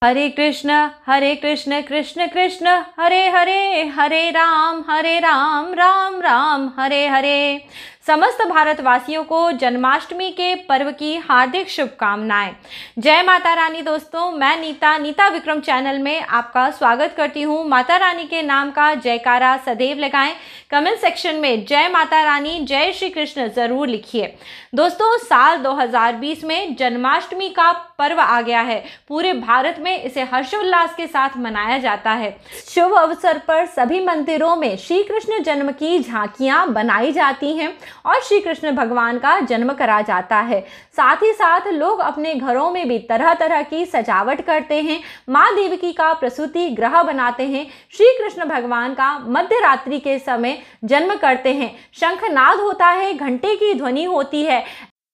हरे कृष्ण कृष्ण कृष्ण हरे हरे, हरे राम राम राम हरे हरे। समस्त भारतवासियों को जन्माष्टमी के पर्व की हार्दिक शुभकामनाएं। जय माता रानी। दोस्तों, मैं नीता विक्रम चैनल में आपका स्वागत करती हूं। माता रानी के नाम का जयकारा सदैव लगाएं। कमेंट सेक्शन में जय माता रानी, जय श्री कृष्ण जरूर लिखिए। दोस्तों, साल 2020 में जन्माष्टमी का पर्व आ गया है। पूरे भारत में इसे हर्षोल्लास के साथ मनाया जाता है। शुभ अवसर पर सभी मंदिरों में श्री कृष्ण जन्म की झांकियां बनाई जाती हैं और श्री कृष्ण भगवान का जन्म करा जाता है। साथ ही साथ लोग अपने घरों में भी तरह तरह की सजावट करते हैं। माँ देवकी का प्रसूति गृह बनाते हैं। श्री कृष्ण भगवान का मध्य रात्रि के समय जन्म करते हैं। शंखनाद होता है, घंटे की ध्वनि होती है,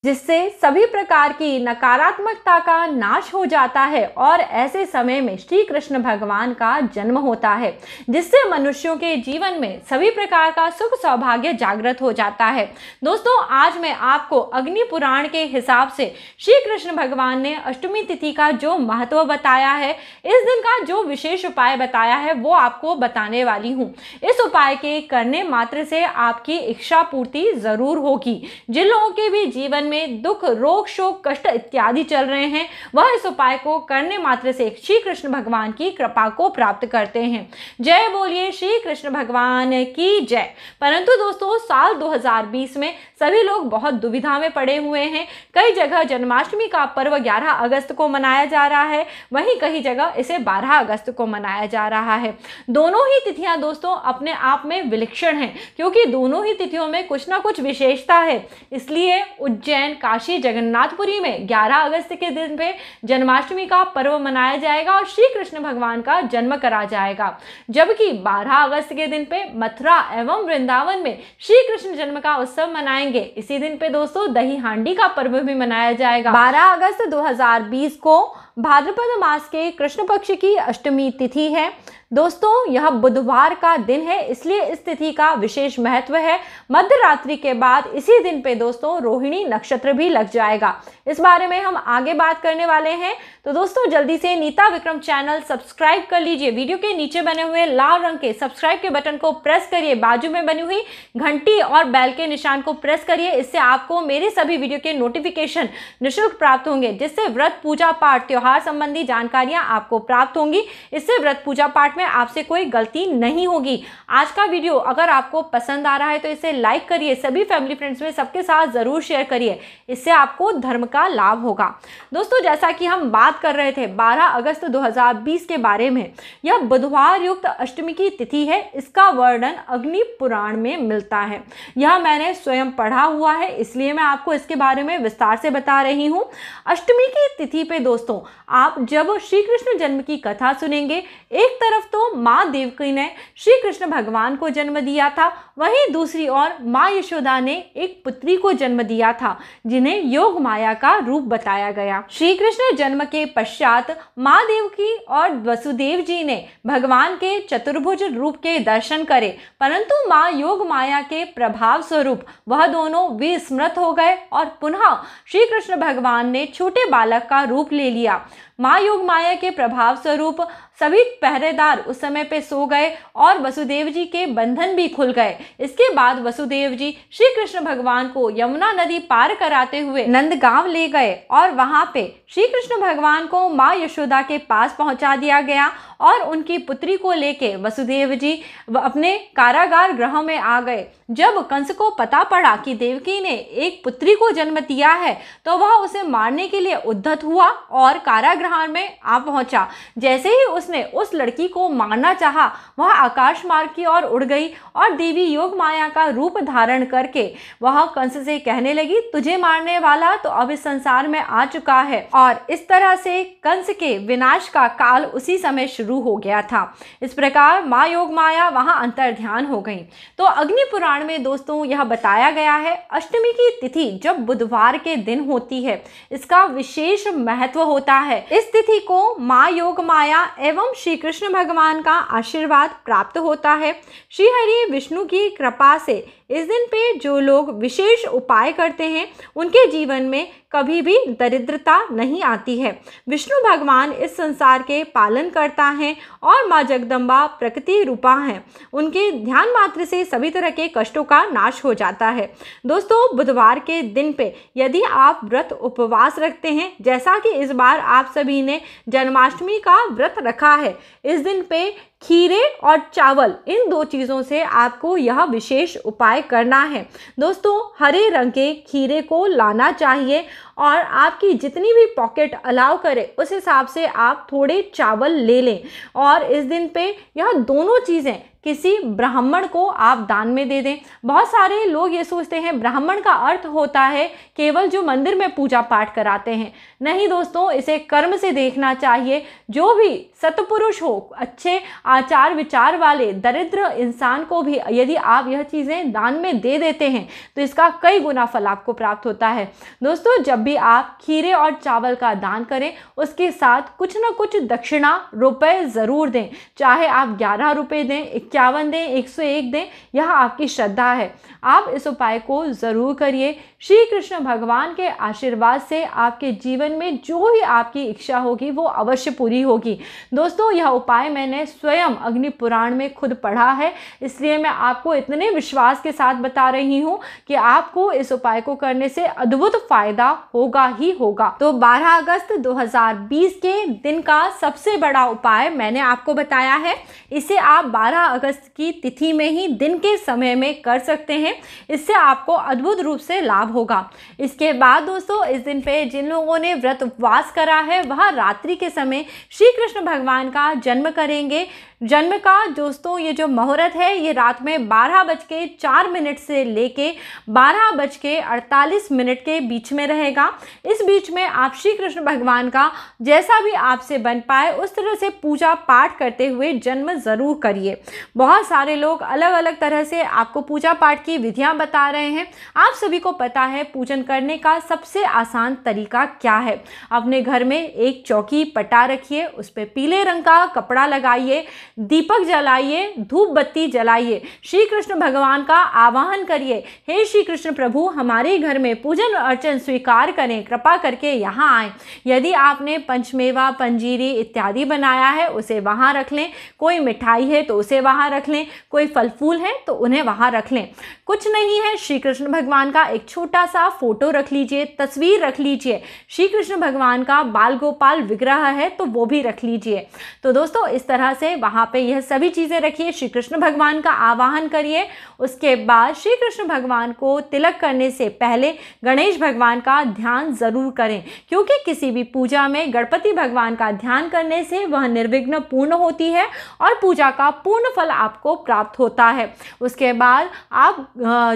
जिससे सभी प्रकार की नकारात्मकता का नाश हो जाता है और ऐसे समय में श्री कृष्ण भगवान का जन्म होता है, जिससे मनुष्यों के जीवन में सभी प्रकार का सुख सौभाग्य जागृत हो जाता है। दोस्तों, आज मैं आपको अग्नि पुराण के हिसाब से श्री कृष्ण भगवान ने अष्टमी तिथि का जो महत्व बताया है, इस दिन का जो विशेष उपाय बताया है, वो आपको बताने वाली हूँ। इस उपाय के करने मात्र से आपकी इच्छा पूर्ति जरूर होगी। जिन लोगों के भी जीवन में दुख, रोग, शोक, कष्ट इत्यादि चल रहे हैं, वह इस उपाय को करने मात्र से श्री कृष्ण भगवान की कृपा को प्राप्त करते हैं। जय बोलिए श्री कृष्ण भगवान की जय। परंतु दोस्तों, साल 2020 में सभी लोग बहुत दुविधा में पड़े हुए हैं। कई जगह जन्माष्टमी का पर्व 11 अगस्त को मनाया जा रहा है, वहीं कई जगह इसे 12 अगस्त को मनाया जा रहा है। दोनों ही तिथियां दोस्तों अपने आप में विलक्षण हैं, क्योंकि दोनों ही तिथियों में कुछ ना कुछ विशेषता है। इसलिए उज्जैन, काशी, जगन्नाथपुरी में 11 अगस्त के दिन पे जन्माष्टमी का पर्व मनाया जाएगा और श्री कृष्ण भगवान का जन्म करा जाएगा। जबकि 12 अगस्त के दिन पे मथुरा एवं वृंदावन में श्री कृष्ण जन्म का उत्सव मनाएंगे। इसी दिन पे दोस्तों दही हांडी का पर्व भी मनाया जाएगा। 12 अगस्त 2020 को भाद्रपद मास के कृष्ण पक्ष की अष्टमी तिथि है। दोस्तों, यह बुधवार का दिन है, इसलिए इस तिथि का विशेष महत्व है। मध्य रात्रि के बाद इसी दिन पे दोस्तों रोहिणी नक्षत्र भी लग जाएगा। इस बारे में हम आगे बात करने वाले हैं। तो दोस्तों, जल्दी से नीता विक्रम चैनल सब्सक्राइब कर लीजिए। वीडियो के नीचे बने हुए लाल रंग के सब्सक्राइब के बटन को प्रेस करिए। बाजू में बनी हुई घंटी और बेल के निशान को प्रेस करिए। इससे आपको मेरे सभी वीडियो के नोटिफिकेशन निःशुल्क प्राप्त होंगे, जिससे व्रत, पूजा पाठ, त्योहार संबंधी जानकारियां आपको प्राप्त होंगी। इससे व्रत, पूजा पाठ में आपसे कोई गलती नहीं होगी। आज का वीडियो अगर आपको पसंद आ रहा है तो इसे लाइक करिए, सभी फैमिली फ्रेंड्स में सबके साथ जरूर शेयर करिए। इससे आपको धर्म का लाभ होगा। दोस्तों, जैसा कि हम बात कर रहे थे 12 अगस्त 2020 के बारे में, यह बुधवार युक्त अष्टमी की तिथि है। इसका वर्णन अग्नि पुराण में मिलता है। यह मैंने स्वयं पढ़ा हुआ है, इसलिए मैं आपको इसके बारे में विस्तार से बता रही हूँ। अष्टमी की तिथि पे दोस्तों आप जब श्री कृष्ण जन्म की कथा सुनेंगे, एक तरफ तो माँ देवकी ने श्री कृष्ण भगवान को जन्म दिया था, वहीं दूसरी ओर माँ यशोदा ने एक पुत्री को जन्म दिया था, जिन्हें योग माया का रूप बताया गया। श्री कृष्ण जन्म के पश्चात माँ देवकी और वसुदेव जी ने भगवान के चतुर्भुज रूप के दर्शन करे, परंतु माँ योग माया के प्रभाव स्वरूप वह दोनों विस्मृत हो गए और पुनः श्री कृष्ण भगवान ने छोटे बालक का रूप ले लिया। माँ योग माया के प्रभाव स्वरूप सभी पहरेदार उस समय पे सो गए और वसुदेव जी के बंधन भी खुल गए। इसके बाद वसुदेव जी श्री कृष्ण भगवान को यमुना नदी पार कराते हुए नंदगांव ले गए और वहां पे श्री कृष्ण भगवान को माँ यशोदा के पास पहुंचा दिया गया और उनकी पुत्री को लेके वसुदेव जी अपने कारागार गृह में आ गए। जब कंस को पता पड़ा कि देवकी ने एक पुत्री को जन्म दिया है, तो वह उसे मारने के लिए उद्यत हुआ और कारागृह में आ पहुंचा। जैसे ही उसने उस लड़की को मारना चाहा, वह आकाश मार्ग की ओर उड़ गई और देवी योग माया का रूप धारण करके वह कंस से कहने लगी, तुझे मारने वाला तो अब इस संसार में आ चुका है। और इस तरह से कंस के विनाश का काल उसी समय शुरू हो गया था। इस प्रकार माँ योग माया वहां अंतर्ध्यान हो गई। तो अग्नि पुराण में दोस्तों यह बताया गया है, अष्टमी की तिथि जब बुधवार के दिन होती है, इसका विशेष महत्व होता है। इस तिथि को माँ योग माया एवं श्री कृष्ण भगवान का आशीर्वाद प्राप्त होता है। श्री हरि विष्णु की कृपा से इस दिन पे जो लोग विशेष उपाय करते हैं उनके जीवन में कभी भी दरिद्रता नहीं आती है। विष्णु भगवान इस संसार के पालन करता है और माँ जगदम्बा प्रकृति रूपा हैं। उनके ध्यान मात्र से सभी तरह के कष्टों का नाश हो जाता है। दोस्तों, बुधवार के दिन पे यदि आप व्रत उपवास रखते हैं, जैसा कि इस बार आप सभी ने जन्माष्टमी का व्रत रखा है, इस दिन पे खीरे और चावल, इन दो चीज़ों से आपको यह विशेष उपाय करना है। दोस्तों, हरे रंग के खीरे को लाना चाहिए और आपकी जितनी भी पॉकेट अलाउ करे उस हिसाब से आप थोड़े चावल ले लें और इस दिन पे यह दोनों चीज़ें किसी ब्राह्मण को आप दान में दे दें। बहुत सारे लोग ये सोचते हैं ब्राह्मण का अर्थ होता है केवल जो मंदिर में पूजा पाठ कराते हैं। नहीं दोस्तों, इसे कर्म से देखना चाहिए। जो भी सत्पुरुष हो, अच्छे आचार विचार वाले दरिद्र इंसान को भी यदि आप यह चीज़ें दान में दे देते हैं तो इसका कई गुना फल आपको प्राप्त होता है। दोस्तों, जब भी आप खीरे और चावल का दान करें उसके साथ कुछ ना कुछ दक्षिणा रुपए ज़रूर दें। चाहे आप 11 रुपये दें, 51 दें, 101 दें, यह आपकी श्रद्धा है। आप इस उपाय को ज़रूर करिए। श्री कृष्ण भगवान के आशीर्वाद से आपके जीवन में जो भी आपकी इच्छा होगी वो अवश्य पूरी होगी। दोस्तों, यह उपाय मैंने स्वयं अग्नि पुराण में खुद पढ़ा है, इसलिए मैं आपको इतने विश्वास के साथ बता रही हूँ कि आपको इस उपाय को करने से अद्भुत फायदा होगा ही होगा। तो 12 अगस्त 2020 के दिन का सबसे बड़ा उपाय मैंने आपको बताया है। इसे आप 12 अगस्त की तिथि में ही दिन के समय में कर सकते हैं। इससे आपको अद्भुत रूप से लाभ होगा। इसके बाद दोस्तों, इस दिन पे जिन लोगों ने व्रत उपवास करा है वह रात्रि के समय श्री कृष्ण भगवान का जन्म करेंगे। जन्म का दोस्तों ये जो मुहूर्त है ये रात में 12:04 से लेके 12:48 के बीच में रहेगा। इस बीच में आप श्री कृष्ण भगवान का जैसा भी आपसे बन पाए उस तरह से पूजा पाठ करते हुए जन्म ज़रूर करिए। बहुत सारे लोग अलग अलग तरह से आपको पूजा पाठ की विधियां बता रहे हैं। आप सभी को पता है पूजन करने का सबसे आसान तरीका क्या है। अपने घर में एक चौकी पटा रखिए, उस पर पीले रंग का कपड़ा लगाइए, दीपक जलाइए, धूप बत्ती जलाइए, श्री कृष्ण भगवान का आवाहन करिए, हे श्री कृष्ण प्रभु हमारे घर में पूजन अर्चन स्वीकार करें, कृपा करके यहाँ आए। यदि आपने पंचमेवा, पंजीरी इत्यादि बनाया है उसे वहाँ रख लें, कोई मिठाई है तो उसे वहाँ रख लें, कोई फल फूल है तो उन्हें वहाँ रख लें। कुछ नहीं है, श्री कृष्ण भगवान का एक छोटा सा फोटो रख लीजिए, तस्वीर रख लीजिए, श्री कृष्ण भगवान का बाल गोपाल विग्रह है तो वो भी रख लीजिए। तो दोस्तों, इस तरह से वहाँ पे यह सभी चीज़ें रखिए, श्री कृष्ण भगवान का आवाहन करिए। उसके बाद श्री कृष्ण भगवान को तिलक करने से पहले गणेश भगवान का ध्यान ज़रूर करें, क्योंकि किसी भी पूजा में गणपति भगवान का ध्यान करने से वह निर्विघ्न पूर्ण होती है और पूजा का पूर्ण फल आपको प्राप्त होता है। उसके बाद आप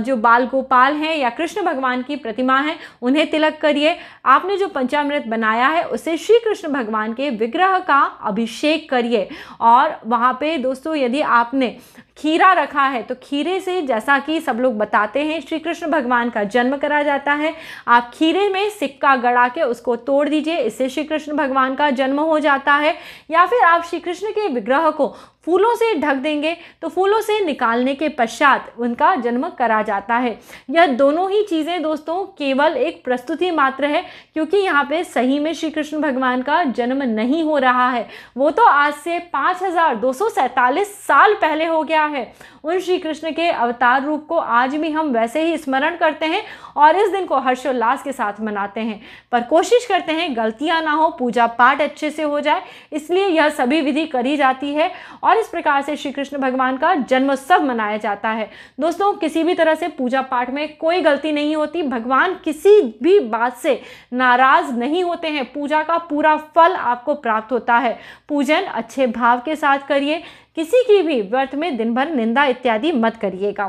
जो बाल गोपाल हैं या कृष्ण भगवान की प्रतिमा है उन्हें तिलक करिए। आपने जो पंचामृत बनाया है उसे श्री कृष्ण भगवान के विग्रह का अभिषेक करिए। और वहाँ पे दोस्तों यदि आपने खीरा रखा है तो खीरे से, जैसा कि सब लोग बताते हैं, श्री कृष्ण भगवान का जन्म करा जाता है। आप खीरे में सिक्का गड़ा के उसको तोड़ दीजिए, इससे श्री कृष्ण भगवान का जन्म हो जाता है। या फिर आप श्री कृष्ण के विग्रह को फूलों से ढक देंगे तो फूलों से निकालने के पश्चात उनका जन्म करा जाता है। यह दोनों ही चीज़ें दोस्तों केवल एक प्रस्तुति मात्र है, क्योंकि यहाँ पे सही में श्री कृष्ण भगवान का जन्म नहीं हो रहा है। वो तो आज से 5247 साल पहले हो गया है। उन श्री कृष्ण के अवतार रूप को आज भी हम वैसे ही स्मरण करते हैं और इस दिन को हर्षोल्लास के साथ मनाते हैं। पर कोशिश करते हैं गलतियाँ ना हो, पूजा पाठ अच्छे से हो जाए, इसलिए यह सभी विधि करी जाती है और इस प्रकार से श्री कृष्ण भगवान का जन्मोत्सव मनाया जाता है। दोस्तों, किसी भी तरह से पूजा पाठ में कोई गलती नहीं होती। भगवान किसी भी बात से नाराज नहीं होते हैं। पूजा का पूरा फल आपको प्राप्त होता है। पूजन अच्छे भाव के साथ करिए। किसी की भी व्रत में दिन भर निंदा इत्यादि मत करिएगा।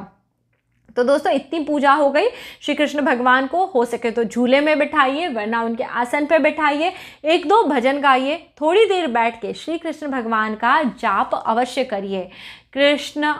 तो दोस्तों, इतनी पूजा हो गई। श्री कृष्ण भगवान को हो सके तो झूले में बिठाइए, वरना उनके आसन पर बिठाइए। 1-2 भजन गाइए, थोड़ी देर बैठ के श्री कृष्ण भगवान का जाप अवश्य करिए। कृष्ण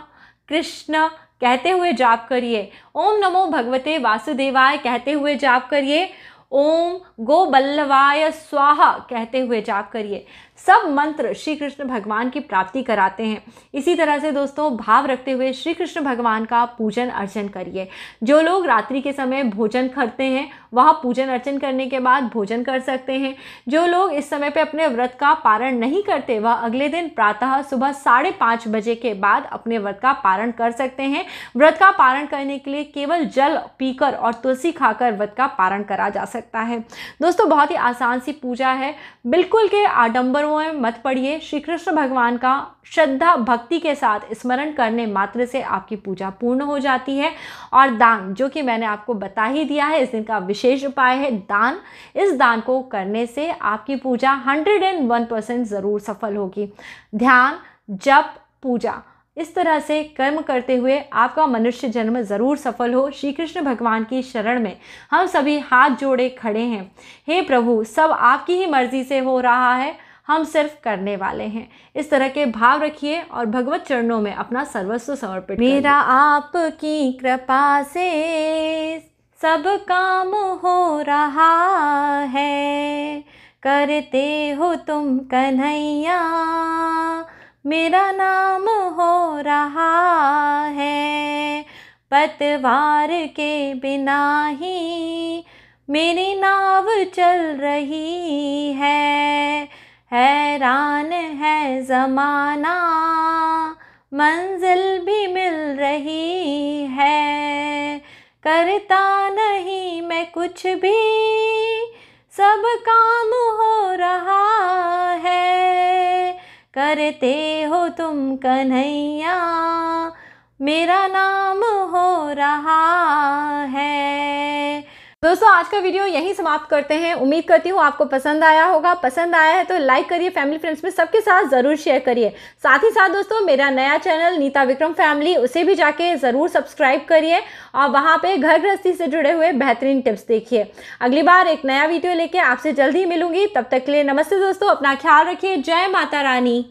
कृष्ण कहते हुए जाप करिए। ओम नमो भगवते वासुदेवाय कहते हुए जाप करिए। ओम गोबल्लवाय स्वाहा कहते हुए जाप करिए। सब मंत्र श्री कृष्ण भगवान की प्राप्ति कराते हैं। इसी तरह से दोस्तों भाव रखते हुए श्री कृष्ण भगवान का पूजन अर्चन करिए। जो लोग रात्रि के समय भोजन करते हैं वह पूजन अर्चन करने के बाद भोजन कर सकते हैं। जो लोग इस समय पे अपने व्रत का पारण नहीं करते वह अगले दिन प्रातः सुबह 5:30 बजे के बाद अपने व्रत का पारण कर सकते हैं। व्रत का पारण करने के लिए केवल जल पीकर और तुलसी खाकर व्रत का पारण करा जा सकता है। दोस्तों बहुत ही आसान सी पूजा है, बिल्कुल के आडंबरों में मत पड़िए। श्री कृष्ण भगवान का श्रद्धा भक्ति के साथ स्मरण करने मात्र से आपकी पूजा पूर्ण हो जाती है। और दान, जो कि मैंने आपको बता ही दिया है, इस दिन का विशेष उपाय है दान। इस दान को करने से आपकी पूजा 101% ज़रूर सफल होगी। ध्यान, जप, पूजा, इस तरह से कर्म करते हुए आपका मनुष्य जन्म ज़रूर सफल हो। श्री कृष्ण भगवान की शरण में हम सभी हाथ जोड़े खड़े हैं। हे प्रभु, सब आपकी ही मर्जी से हो रहा है, हम सिर्फ करने वाले हैं। इस तरह के भाव रखिए और भगवत चरणों में अपना सर्वस्व समर्पित करिए। मेरा आपकी कृपा से सब काम हो रहा है, करते हो तुम कन्हैया, मेरा नाम हो रहा है। पतवार के बिना ही मेरी नाव चल रही है, हैरान है ज़माना, मंजिल भी मिल रही है। करता नहीं मैं कुछ भी, सब काम हो रहा है, करते हो तुम कन्हैया, मेरा नाम हो रहा है। दोस्तों आज का वीडियो यहीं समाप्त करते हैं। उम्मीद करती हूँ आपको पसंद आया होगा। पसंद आया है तो लाइक करिए, फैमिली फ्रेंड्स में सबके साथ ज़रूर शेयर करिए। साथ ही साथ दोस्तों मेरा नया चैनल नीता विक्रम फैमिली, उसे भी जाके ज़रूर सब्सक्राइब करिए और वहाँ पे घर गृहस्थी से जुड़े हुए बेहतरीन टिप्स देखिए। अगली बार एक नया वीडियो लेके आपसे जल्दी मिलूंगी। तब तक के लिए नमस्ते दोस्तों, अपना ख्याल रखिए। जय माता रानी।